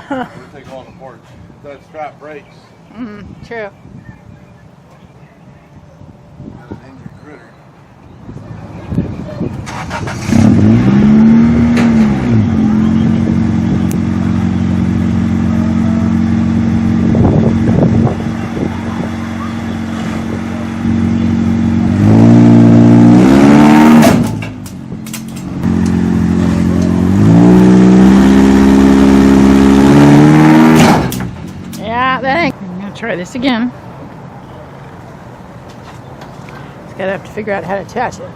We'll take all the ports. That strap breaks. True. That's an injured critter. I'm gonna try this again. Just gotta have to figure out how to attach it.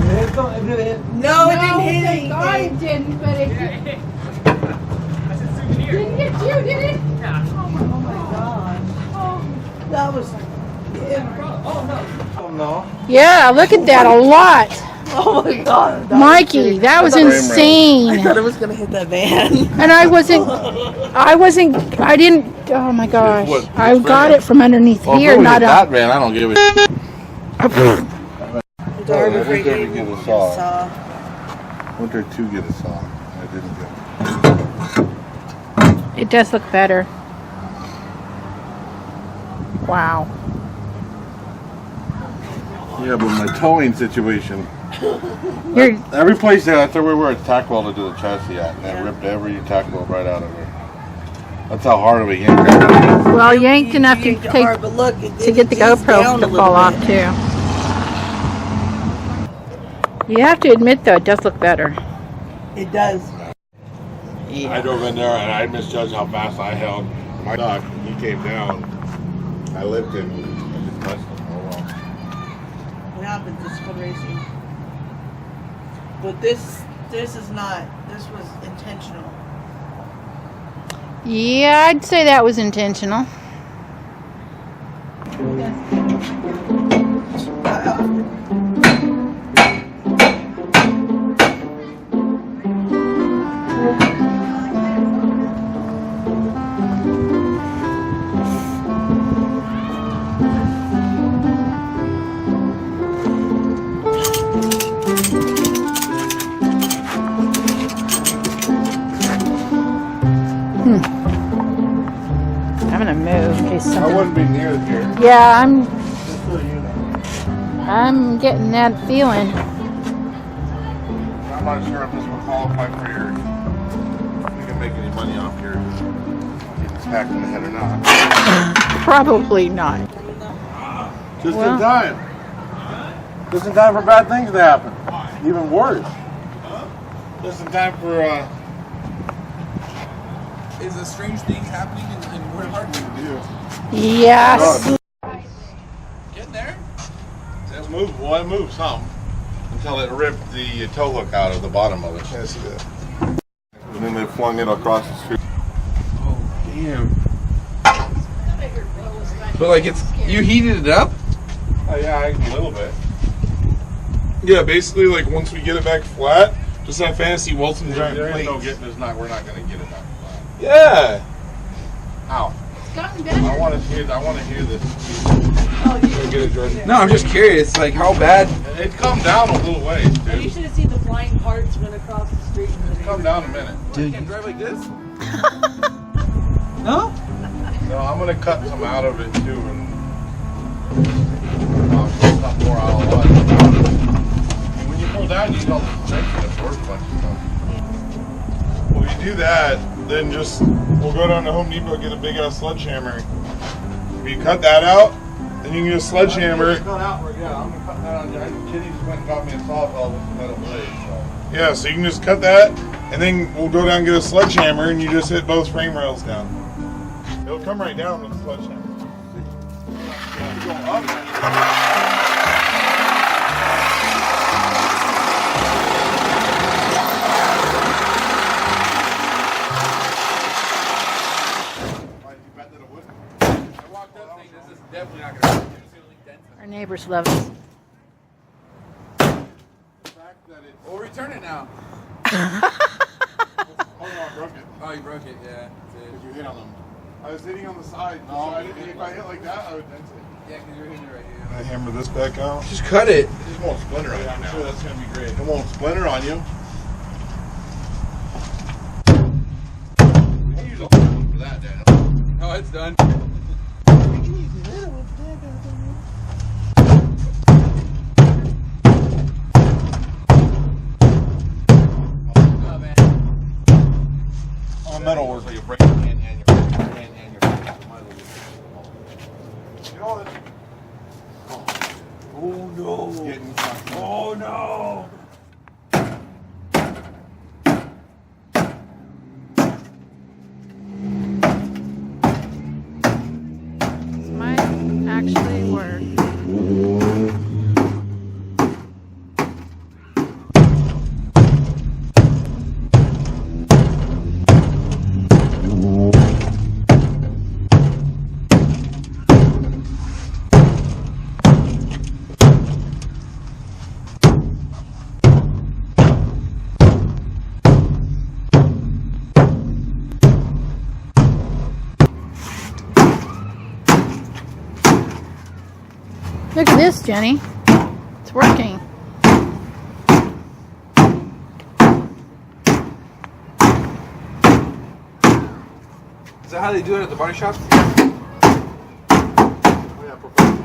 No, it didn't hit anything. It didn't, but it didn't hit you, did it? Oh my gosh. Oh, that was. Oh no. Yeah, look at that, a lot. Oh my god. Mikey, that was I insane. thought it was gonna hit that van. And I didn't, oh my gosh. I got it from underneath here, not that up. van. I don't give a. Darby I think they freaking get a saw. saw. Went there to get a saw. I didn't get it. It does look better. Wow. Yeah, but my towing situation. You're, Every place there, that's where we were a tack weld to do the chassis at, and they ripped every tack weld right out of it. That's how hard of a yank that is. well, yanked enough to Yanked it take hard, but look, to get the GoPro to fall off too. You have to admit though, it does look better. It does. I drove in there and I misjudged how fast I held my duck. He came down. I lifted and I just touched him. Oh well. What happens? It's fun racing. But this is not. This was intentional. Yeah, I'd say that was intentional. I'm gonna move in case I something. wouldn't be near here. Yeah, Just so you know. I'm getting that feeling. I'm not sure if this will qualify for your. You can make any money off your getting smacked in the head or not. Probably not. Just Well. in time. Just in time for bad things to happen. Even worse. Just in time for. Is a strange thing happening in Woodhart? Yes. Get there. It moved. Well, it moved some until it ripped the tow hook out of the bottom of it. Yes, it did. And then they flung it across the street. Oh damn. But like you heated it up? Oh yeah, a little bit. Yeah, basically like once we get it back flat, just have fantasy weld some giant There ain't no plates. getting. We're not going to get it back. Yeah. Ow. It's gotten I better. want to hear this. Get it, Jordan. No, I'm just curious. Like how bad? It come down a little ways, You dude. should have seen the flying parts run across the street. It's come down a minute. Dude, you drive like this? No. No, I'm going to cut some out of it too, and I'll cut more out of it. When you pull down, you use all the strength and absorb a bunch of stuff. Well, you do that, then just we'll go down to Home Depot and get a big ass sledgehammer. If you cut that out, then you can get a sledgehammer. Cut out, yeah, I'm going to cut that out. Kitty just went and got me a saw file with some metal blade, so. Yeah, so you can just cut that, and then we'll go down and get a sledgehammer, and you just hit both frame rails down. It'll come right down with the sledgehammer. You go up. Our neighbors love us. fact that it's... We'll return it now. Oh no, I broke it. Oh, you broke it, yeah. Because you hit on them. I was hitting on the side. No, So I you didn't, didn't. if I hit like that, I would dent it. Yeah, because you're hitting it right here. I hammer this back out. Just cut it. It just won't splinter on you I'm now. sure that's gonna be great. It won't splinter on you. We can use a whole one for that, Daniel. Oh, it's done. Oh, man. On metal work. So you break your hand and your hand and your finger. You know that. Oh, no. It's getting fucking... Oh, no. This might actually work. Look at this, Jenny. It's working. Is that how they do it at the body shop? Oh yeah, professional.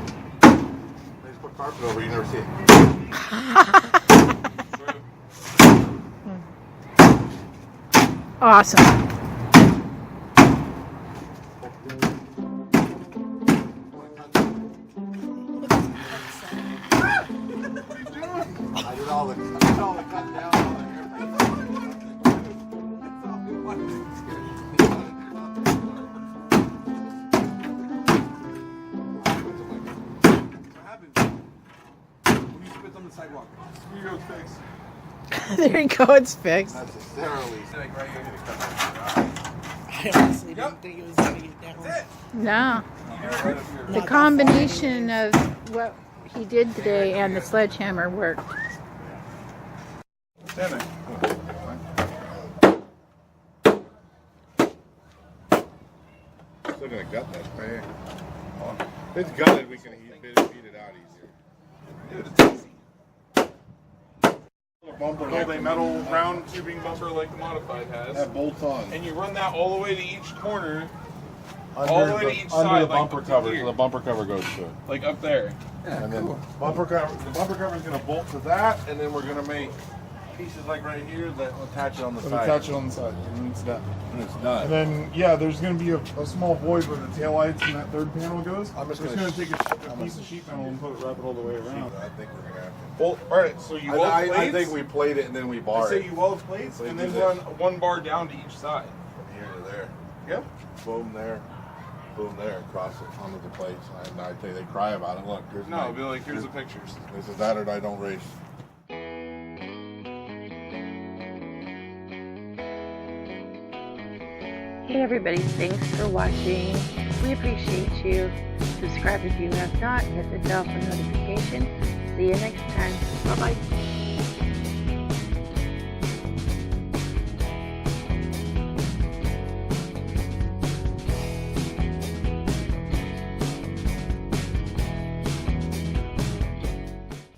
They just put carpet over, you never see it. Awesome. I did all the cut down, all the What happens when you spit on the sidewalk? Here goes fixed. There you go, it's fixed. That's necessarily. It's like right here. I honestly didn't think it was gonna get down. That's it. No. Right up here. The combination of what he did today and the sledgehammer worked. Stand there. Still gonna gut that right here. If it's gutted, we can beat it out easier. Dude, it's easy. Bumper, build a metal round tubing bumper like the modified has, That bolts on. and you run that all the way to each corner, Under all the way to each under side, the bumper like cover, here. so the bumper cover goes to it. like up there. Yeah, And then cool. the bumper cover is gonna bolt to that, and then we're gonna make pieces like right here that attach it on the But side. attach it on the side, and it's done. And it's done. And then, yeah, there's going to be a small void where the taillights and that third panel goes. I'm just We're gonna just going to take a piece of sheet metal and put it, wrap it all the way around. I think we're gonna have to. Well, all right, so you weld plates. I think we played it and then we I barred say it you weld plates Plate and then this. run one bar down to each side. from here to there. Yep. Boom there, across it onto the plates. And I tell you, they cry about it. Look, here's No, my, be like, here's the pictures. this is that or I don't race. Hey everybody, thanks for watching. We appreciate you. Subscribe if you have not, hit the bell for notification. See you next time. Bye bye.